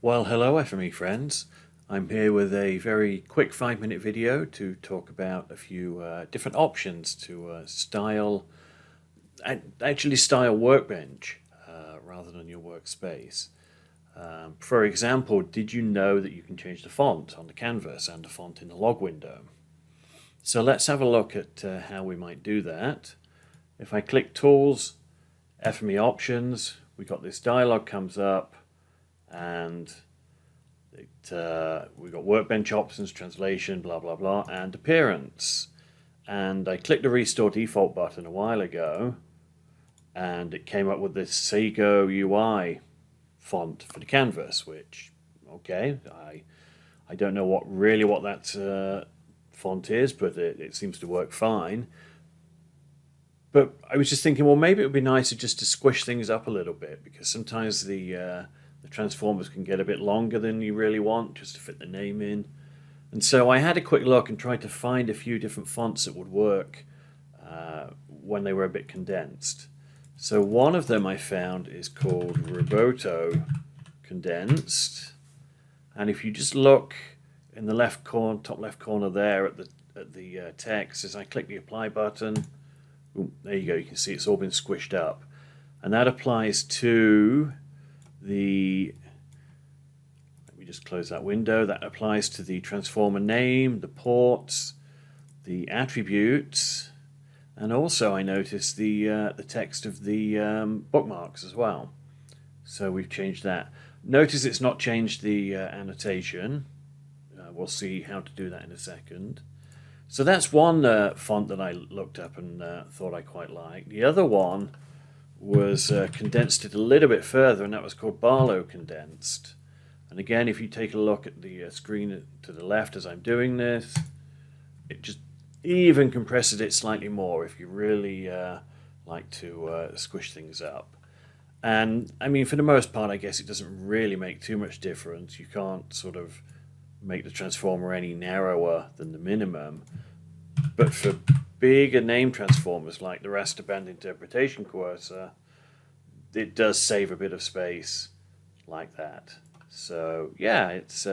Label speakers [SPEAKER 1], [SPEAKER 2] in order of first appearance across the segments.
[SPEAKER 1] Well, hello FME friends. I'm here with a very quick 5-minute video to talk about a few different options to style Workbench rather than your workspace. For example, did you know that you can change the font on the canvas and the font in the log window? So let's have a look at how we might do that. If I click Tools, FME Options, we got this dialog comes up, and we've got Workbench options, translation, blah blah blah, and appearance. And I clicked the Restore Default button a while ago, and it came up with this Seiko UI font for the canvas, which, okay, I don't know what that font is, but it seems to work fine. But I was just thinking, well, maybe it would be nicer just to squish things up a little bit, because sometimes the transformers can get a bit longer than you really want, just to fit the name in. And so I had a quick look and tried to find a few different fonts that would work when they were a bit condensed. So one of them I found is called Roboto Condensed. And if you just look in the top left corner there at the text, as I click the apply button, ooh, there you go, you can see it's all been squished up. And that applies to let me just close that window, that applies to the transformer name, the ports, the attributes, and also I noticed the text of the bookmarks as well. So we've changed that. Notice it's not changed the annotation. We'll see how to do that in a second. So that's one font that I looked up and thought I quite liked. The other one was condensed it a little bit further, and that was called Barlow Condensed. And again, if you take a look at the screen to the left as I'm doing this, it just even compresses it slightly more if you really like to squish things up. And I mean, for the most part, I guess it doesn't really make too much difference. You can't sort of make the transformer any narrower than the minimum. But for bigger name transformers like the raster band interpretation cursor, it does save a bit of space like that. So yeah, it's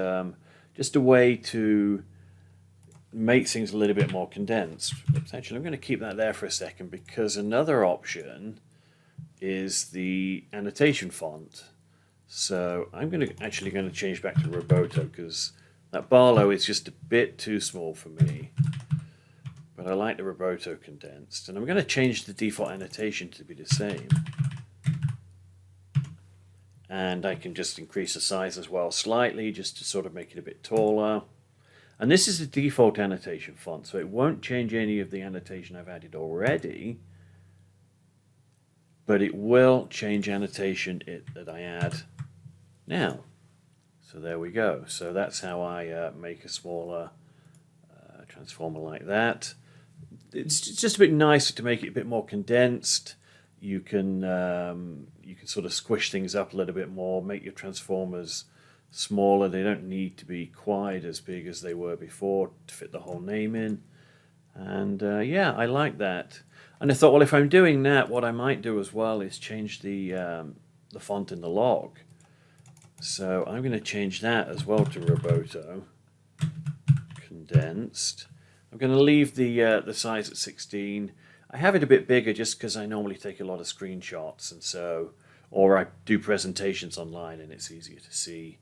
[SPEAKER 1] just a way to make things a little bit more condensed. But actually, I'm going to keep that there for a second, because another option is the annotation font. So I'm going to change back to Roboto, because that Barlow is just a bit too small for me. But I like the Roboto Condensed, and I'm going to change the default annotation to be the same. And I can just increase the size as well slightly, just to sort of make it a bit taller. And this is the default annotation font, so it won't change any of the annotation I've added already, but it will change annotation that I add now. So there we go. So that's how I make a smaller transformer like that. It's just a bit nicer to make it a bit more condensed. You can sort of squish things up a little bit more, make your transformers smaller. They don't need to be quite as big as they were before to fit the whole name in. And yeah, I like that. And I thought, well, if I'm doing that, what I might do as well is change the font in the log. So I'm going to change that as well to Roboto Condensed. I'm going to leave the size at 16. I have it a bit bigger just because I normally take a lot of screenshots, and so, or I do presentations online and it's easier to see.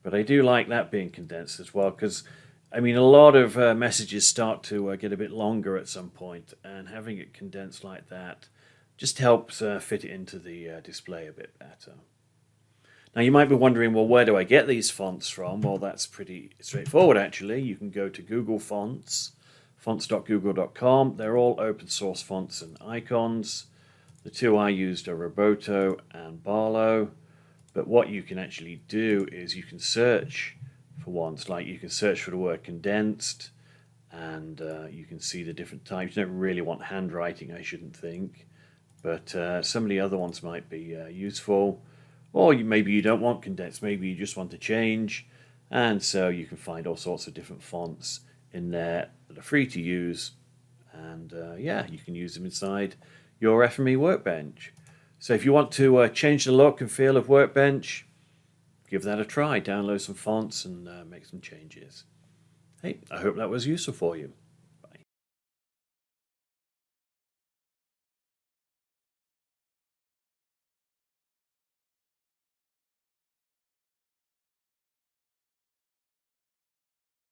[SPEAKER 1] But I do like that being condensed as well, because I mean, a lot of messages start to get a bit longer at some point, and having it condensed like that just helps fit it into the display a bit better. Now you might be wondering, well, where do I get these fonts from? Well, that's pretty straightforward actually. You can go to Google Fonts, fonts.google.com. They're all open source fonts and icons. The two I used are Roboto and Barlow. But what you can actually do is you can search for ones, like you can search for the word condensed, and you can see the different types. You don't really want handwriting, I shouldn't think, but some of the other ones might be useful. Or maybe you don't want condensed, maybe you just want to change, and so you can find all sorts of different fonts in there that are free to use, and yeah, you can use them inside your FME Workbench. So if you want to change the look and feel of Workbench, give that a try. Download some fonts and make some changes. Hey, I hope that was useful for you.